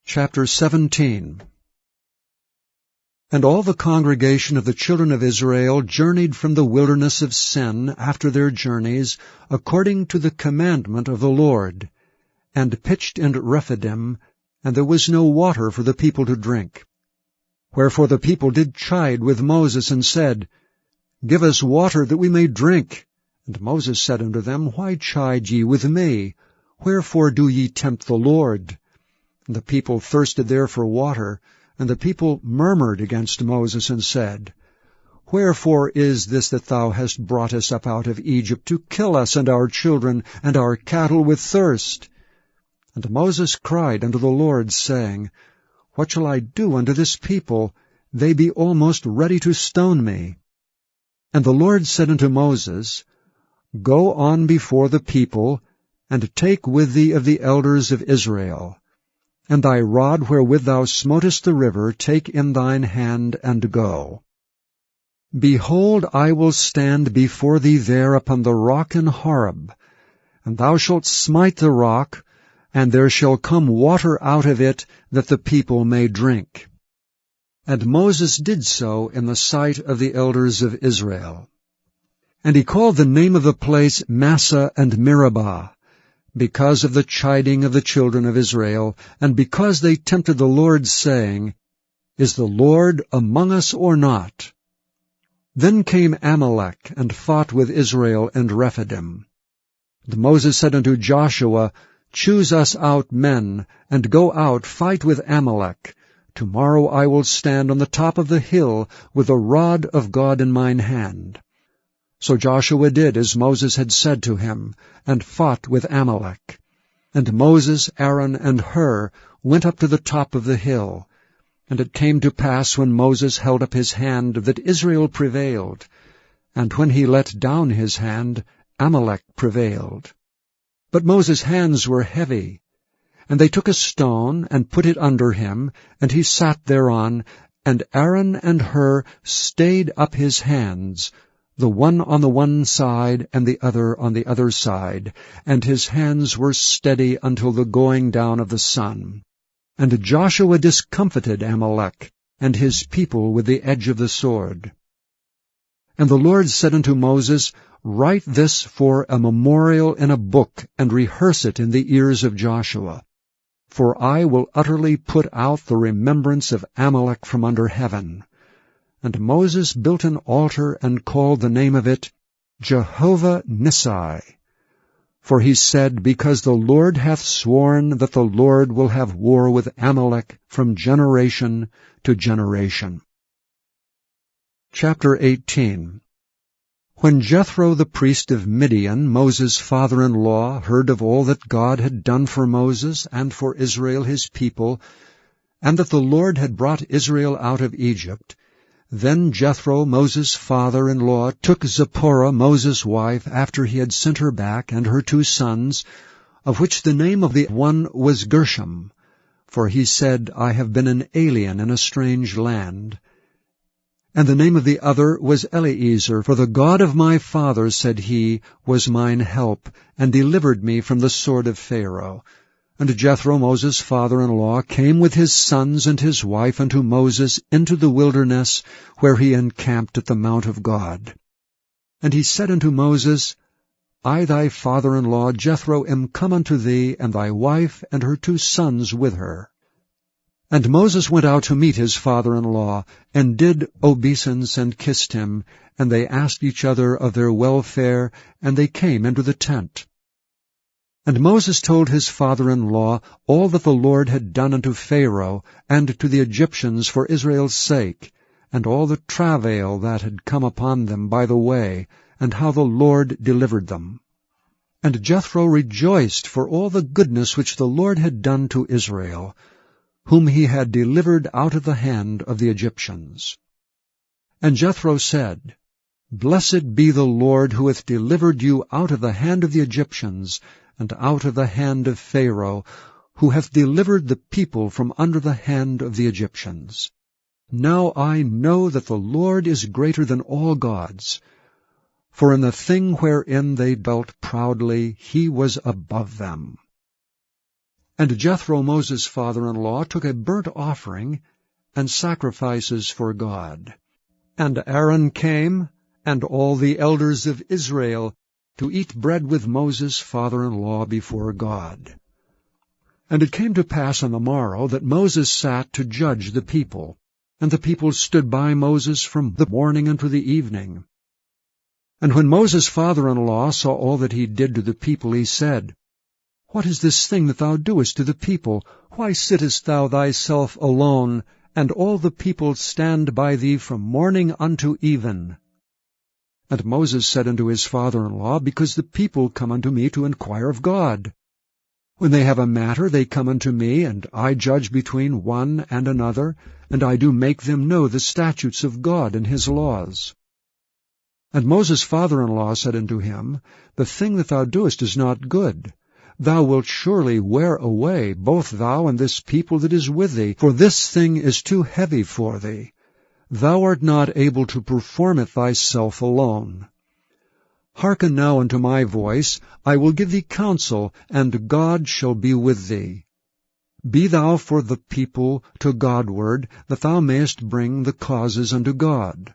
Chapter 17. And all the congregation of the children of Israel journeyed from the wilderness of Sin after their journeys, according to the commandment of the Lord, and pitched in Rephidim, and there was no water for the people to drink. Wherefore the people did chide with Moses, and said, Give us water, that we may drink. And Moses said unto them, Why chide ye with me? Wherefore do ye tempt the Lord? And the people thirsted there for water, and the people murmured against Moses, and said, Wherefore is this that thou hast brought us up out of Egypt, to kill us and our children and our cattle with thirst? And Moses cried unto the Lord, saying, What shall I do unto this people? They be almost ready to stone me. And the Lord said unto Moses, Go on before the people, and take with thee of the elders of Israel. And thy rod wherewith thou smotest the river take in thine hand, and go. Behold, I will stand before thee there upon the rock in Horeb, and thou shalt smite the rock, and there shall come water out of it, that the people may drink. And Moses did so in the sight of the elders of Israel. And he called the name of the place Massah and Meribah, because of the chiding of the children of Israel, and because they tempted the Lord, saying, Is the Lord among us or not? Then came Amalek, and fought with Israel in Rephidim. And Moses said unto Joshua, Choose us out men, and go out, fight with Amalek. Tomorrow I will stand on the top of the hill, with the rod of God in mine hand. So Joshua did as Moses had said to him, and fought with Amalek. And Moses, Aaron, and Hur went up to the top of the hill. And it came to pass, when Moses held up his hand, that Israel prevailed. And when he let down his hand, Amalek prevailed. But Moses' hands were heavy. And they took a stone, and put it under him, and he sat thereon, and Aaron and Hur stayed up his hands, the one on the one side, and the other on the other side, and his hands were steady until the going down of the sun. And Joshua discomfited Amalek, and his people with the edge of the sword. And the Lord said unto Moses, Write this for a memorial in a book, and rehearse it in the ears of Joshua. For I will utterly put out the remembrance of Amalek from under heaven. And Moses built an altar, and called the name of it Jehovah Nissi. For he said, Because the Lord hath sworn that the Lord will have war with Amalek from generation to generation. Chapter 18. When Jethro the priest of Midian, Moses' father-in-law, heard of all that God had done for Moses and for Israel his people, and that the Lord had brought Israel out of Egypt, then Jethro, Moses' father-in-law, took Zipporah, Moses' wife, after he had sent her back, and her 2 sons, of which the name of the one was Gershom, for he said, I have been an alien in a strange land. And the name of the other was Eliezer, for the God of my father, said he, was mine help, and delivered me from the sword of Pharaoh. And Jethro, Moses' father-in-law, came with his sons and his wife unto Moses into the wilderness, where he encamped at the mount of God. And he said unto Moses, I thy father-in-law Jethro am come unto thee, and thy wife and her 2 sons with her. And Moses went out to meet his father-in-law, and did obeisance, and kissed him, and they asked each other of their welfare, and they came into the tent. And Moses told his father-in-law all that the Lord had done unto Pharaoh and to the Egyptians for Israel's sake, and all the travail that had come upon them by the way, and how the Lord delivered them. And Jethro rejoiced for all the goodness which the Lord had done to Israel, whom he had delivered out of the hand of the Egyptians. And Jethro said, Blessed be the Lord, who hath delivered you out of the hand of the Egyptians, and out of the hand of Pharaoh, who hath delivered the people from under the hand of the Egyptians. Now I know that the Lord is greater than all gods, for in the thing wherein they dealt proudly he was above them. And Jethro, Moses' father-in-law, took a burnt offering and sacrifices for God. And Aaron came, and all the elders of Israel, to eat bread with Moses' father-in-law before God. And it came to pass on the morrow that Moses sat to judge the people, and the people stood by Moses from the morning unto the evening. And when Moses' father-in-law saw all that he did to the people, he said, What is this thing that thou doest to the people? Why sittest thou thyself alone, and all the people stand by thee from morning unto even? And Moses said unto his father-in-law, Because the people come unto me to inquire of God. When they have a matter, they come unto me, and I judge between one and another, and I do make them know the statutes of God and his laws. And Moses' father-in-law said unto him, The thing that thou doest is not good. Thou wilt surely wear away, both thou and this people that is with thee, for this thing is too heavy for thee. Thou art not able to perform it thyself alone. Hearken now unto my voice, I will give thee counsel, and God shall be with thee. Be thou for the people to Godward, that thou mayest bring the causes unto God.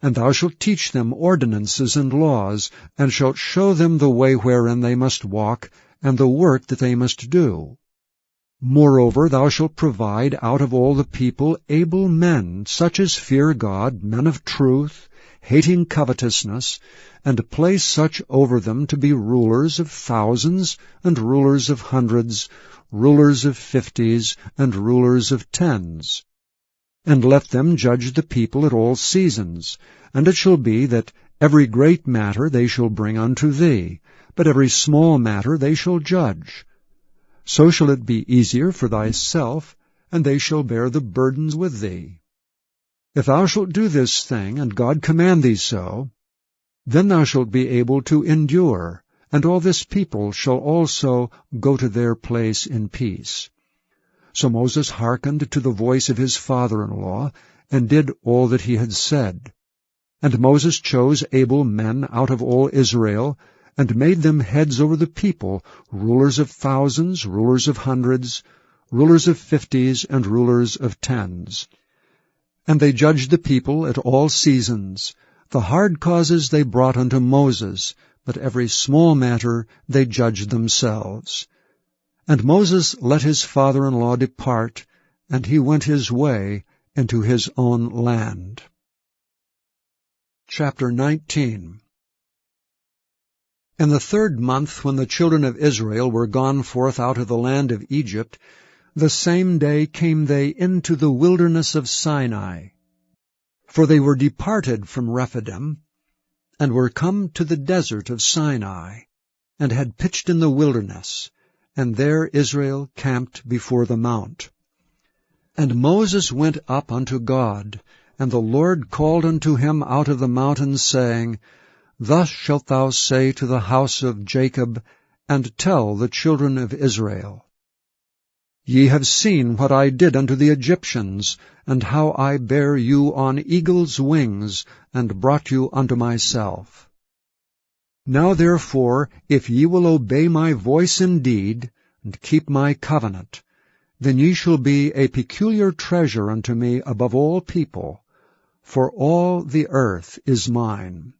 And thou shalt teach them ordinances and laws, and shalt show them the way wherein they must walk, and the work that they must do. Moreover, thou shalt provide out of all the people able men, such as fear God, men of truth, hating covetousness, and place such over them to be rulers of thousands, and rulers of hundreds, rulers of 50s, and rulers of 10s. And let them judge the people at all seasons. And it shall be that every great matter they shall bring unto thee, but every small matter they shall judge. So shall it be easier for thyself, and they shall bear the burdens with thee. If thou shalt do this thing, and God command thee so, then thou shalt be able to endure, and all this people shall also go to their place in peace. So Moses hearkened to the voice of his father-in-law, and did all that he had said. And Moses chose able men out of all Israel, and made them heads over the people, rulers of thousands, rulers of hundreds, rulers of 50s, and rulers of 10s. And they judged the people at all seasons. The hard causes they brought unto Moses, but every small matter they judged themselves. And Moses let his father-in-law depart, and he went his way into his own land. Chapter 19. In the 3rd month, when the children of Israel were gone forth out of the land of Egypt, the same day came they into the wilderness of Sinai. For they were departed from Rephidim, and were come to the desert of Sinai, and had pitched in the wilderness, and there Israel camped before the mount. And Moses went up unto God, and the Lord called unto him out of the mountain, saying, Thus shalt thou say to the house of Jacob, and tell the children of Israel, Ye have seen what I did unto the Egyptians, and how I bare you on eagle's wings, and brought you unto myself. Now therefore, if ye will obey my voice indeed, and keep my covenant, then ye shall be a peculiar treasure unto me above all people, for all the earth is mine.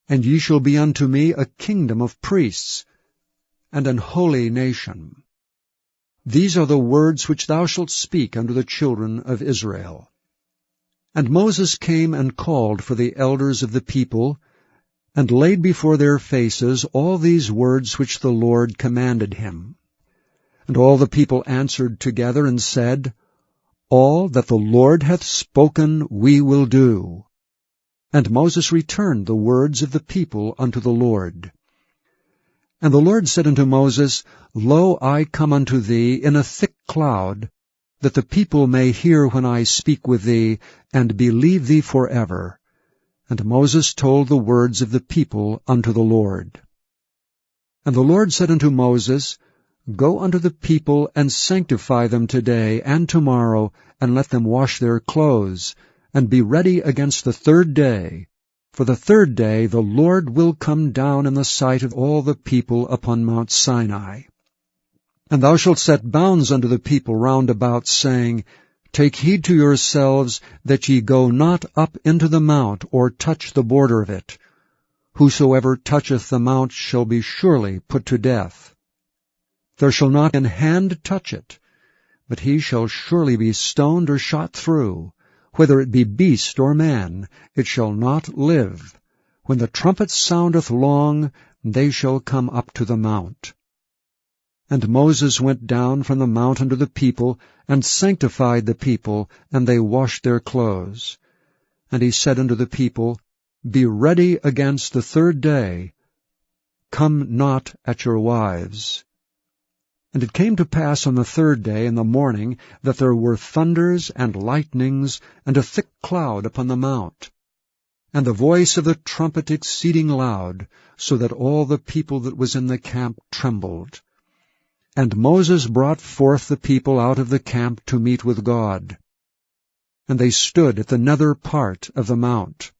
And ye shall be unto me a kingdom of priests, and an holy nation. These are the words which thou shalt speak unto the children of Israel. And Moses came and called for the elders of the people, and laid before their faces all these words which the Lord commanded him. And all the people answered together and said, All that the Lord hath spoken we will do. And Moses returned the words of the people unto the Lord. And the Lord said unto Moses, Lo, I come unto thee in a thick cloud, that the people may hear when I speak with thee, and believe thee forever. And Moses told the words of the people unto the Lord. And the Lord said unto Moses, Go unto the people, and sanctify them today and tomorrow, and let them wash their clothes, and be ready against the 3rd day. For the 3rd day the Lord will come down in the sight of all the people upon Mount Sinai. And thou shalt set bounds unto the people round about, saying, Take heed to yourselves that ye go not up into the mount, or touch the border of it. Whosoever toucheth the mount shall be surely put to death. There shall not an hand touch it, but he shall surely be stoned or shot through. Whether it be beast or man, it shall not live. When the trumpet soundeth long, they shall come up to the mount. And Moses went down from the mount unto the people, and sanctified the people, and they washed their clothes. And he said unto the people, Be ready against the third day. Come not at your wives. And it came to pass on the third day in the morning that there were thunders and lightnings, and a thick cloud upon the mount, and the voice of the trumpet exceeding loud, so that all the people that was in the camp trembled. And Moses brought forth the people out of the camp to meet with God. And they stood at the nether part of the mount.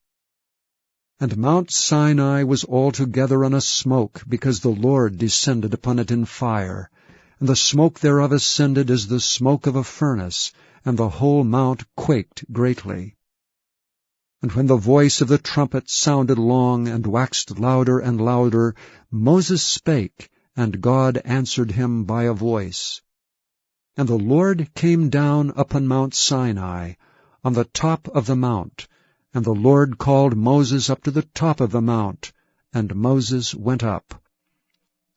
And Mount Sinai was altogether on a smoke, because the Lord descended upon it in fire. And the smoke thereof ascended as the smoke of a furnace, and the whole mount quaked greatly. And when the voice of the trumpet sounded long, and waxed louder and louder, Moses spake, and God answered him by a voice. And the Lord came down upon Mount Sinai, on the top of the mount, and the Lord called Moses up to the top of the mount, and Moses went up.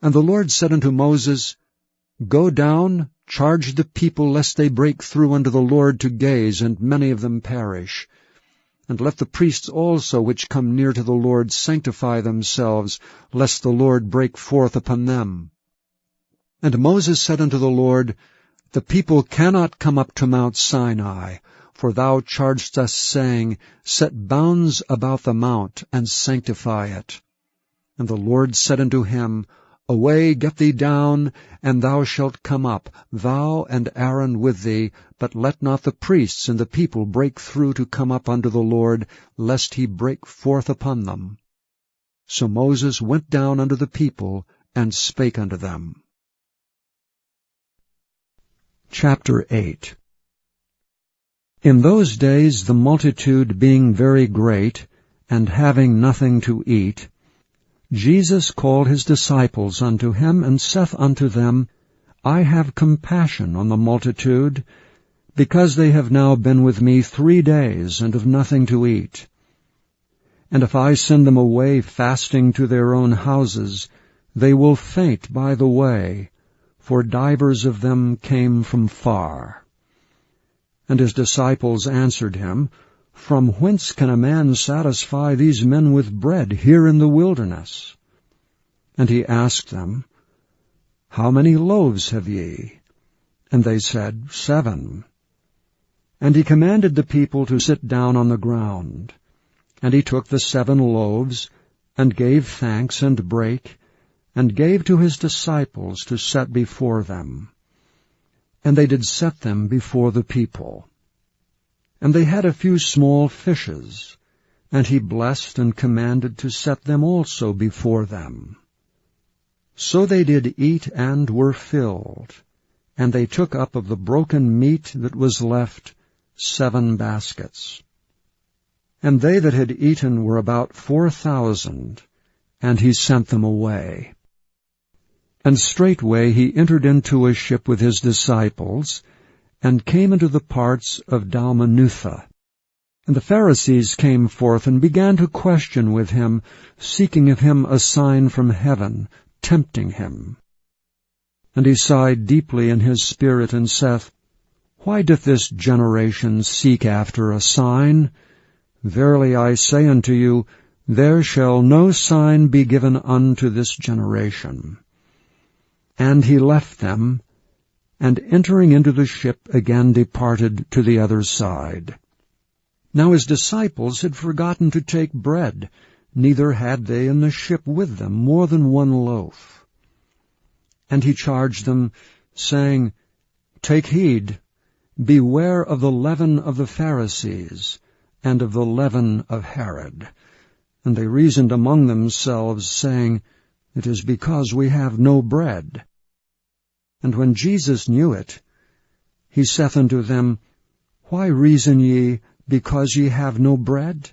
And the Lord said unto Moses, Go down, charge the people, lest they break through unto the Lord to gaze, and many of them perish. And let the priests also which come near to the Lord sanctify themselves, lest the Lord break forth upon them. And Moses said unto the Lord, The people cannot come up to Mount Sinai, for thou chargedst us, saying, Set bounds about the mount, and sanctify it. And the Lord said unto him, Away, get thee down, and thou shalt come up, thou and Aaron with thee, but let not the priests and the people break through to come up unto the Lord, lest he break forth upon them. So Moses went down unto the people, and spake unto them. Chapter 8. In those days the multitude being very great, and having nothing to eat, Jesus called his disciples unto him, and saith unto them, I have compassion on the multitude, because they have now been with me 3 days, and have nothing to eat. And if I send them away fasting to their own houses, they will faint by the way, for divers of them came from far. And his disciples answered him, From whence can a man satisfy these men with bread here in the wilderness? And he asked them, How many loaves have ye? And they said, 7. And he commanded the people to sit down on the ground. And he took the 7 loaves, and gave thanks, and brake, and gave to his disciples to set before them. And they did set them before the people. And they had a few small fishes, and he blessed and commanded to set them also before them. So they did eat and were filled, and they took up of the broken meat that was left 7 baskets. And they that had eaten were about 4,000, and he sent them away. And straightway he entered into a ship with his disciples, and came into the parts of Dalmanutha. And the Pharisees came forth, and began to question with him, seeking of him a sign from heaven, tempting him. And he sighed deeply in his spirit, and saith, Why doth this generation seek after a sign? Verily I say unto you, there shall no sign be given unto this generation. And he left them, and entering into the ship again departed to the other side. Now his disciples had forgotten to take bread, neither had they in the ship with them more than 1 loaf. And he charged them, saying, Take heed, beware of the leaven of the Pharisees, and of the leaven of Herod. And they reasoned among themselves, saying, It is because we have no bread. And when Jesus knew it, he saith unto them, Why reason ye, because ye have no bread?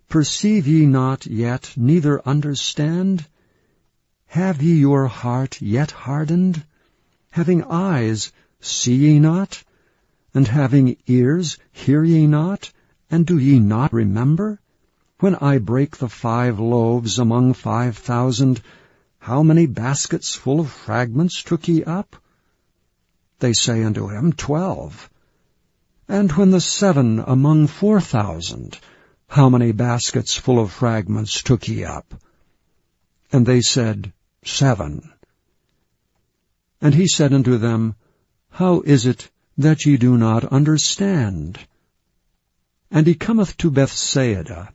Perceive ye not yet, neither understand? Have ye your heart yet hardened? Having eyes, see ye not? And having ears, hear ye not? And do ye not remember? When I brake the 5 loaves among 5,000, how many baskets full of fragments took ye up? They say unto him, 12. And when the 7 among 4,000, how many baskets full of fragments took ye up? And they said, 7. And he said unto them, How is it that ye do not understand? And he cometh to Bethsaida,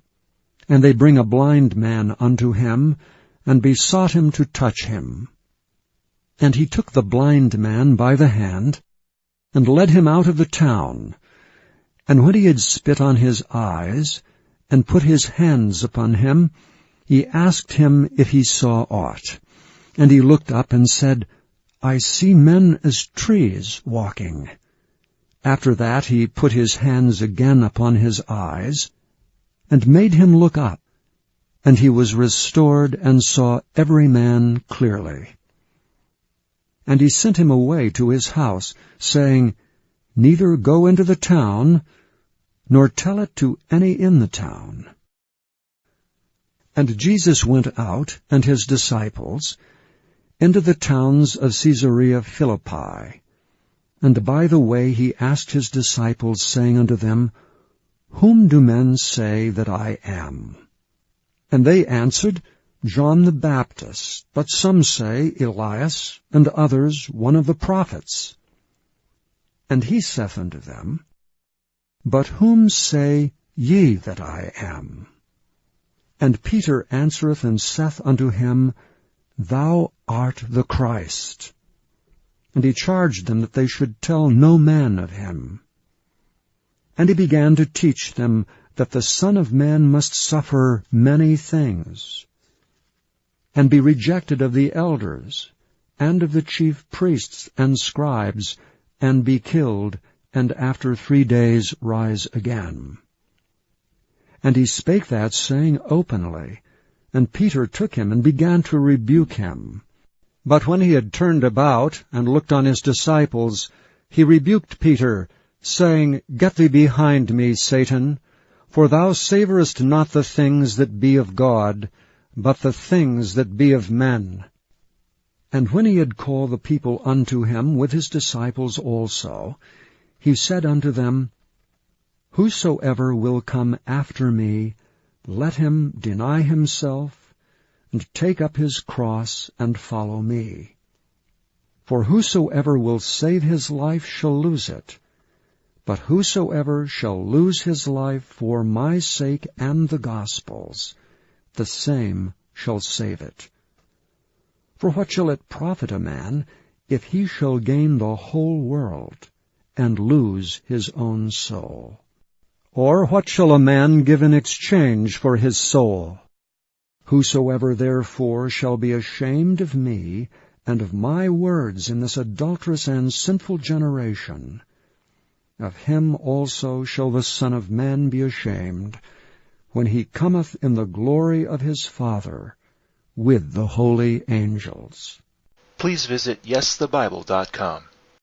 and they bring a blind man unto him, and besought him to touch him. And he took the blind man by the hand, and led him out of the town. And when he had spit on his eyes, and put his hands upon him, he asked him if he saw aught. And he looked up and said, I see men as trees walking. After that he put his hands again upon his eyes, and made him look up, and he was restored, and saw every man clearly. And he sent him away to his house, saying, Neither go into the town, nor tell it to any in the town. And Jesus went out, and his disciples, into the towns of Caesarea Philippi. And by the way he asked his disciples, saying unto them, Whom do men say that I am? And they answered, John the Baptist, but some say Elias, and others one of the prophets. And he saith unto them, But whom say ye that I am? And Peter answereth and saith unto him, Thou art the Christ. And he charged them that they should tell no man of him. And he began to teach them that the Son of Man must suffer many things, and be rejected of the elders, and of the chief priests and scribes, and be killed, and after 3 days rise again. And he spake that saying openly, and Peter took him and began to rebuke him. But when he had turned about and looked on his disciples, he rebuked Peter, saying, Get thee behind me, Satan, for thou savorest not the things that be of God, but the things that be of men. And when he had called the people unto him with his disciples also, he said unto them, Whosoever will come after me, let him deny himself, and take up his cross, and follow me. For whosoever will save his life shall lose it, but whosoever shall lose his life for my sake and the gospel's, the same shall save it. For what shall it profit a man, if he shall gain the whole world, and lose his own soul? Or what shall a man give in exchange for his soul? Whosoever therefore shall be ashamed of me, and of my words in this adulterous and sinful generation, of him also shall the Son of Man be ashamed, when he cometh in the glory of his Father, with the holy angels. Please visit YesTheBible.com.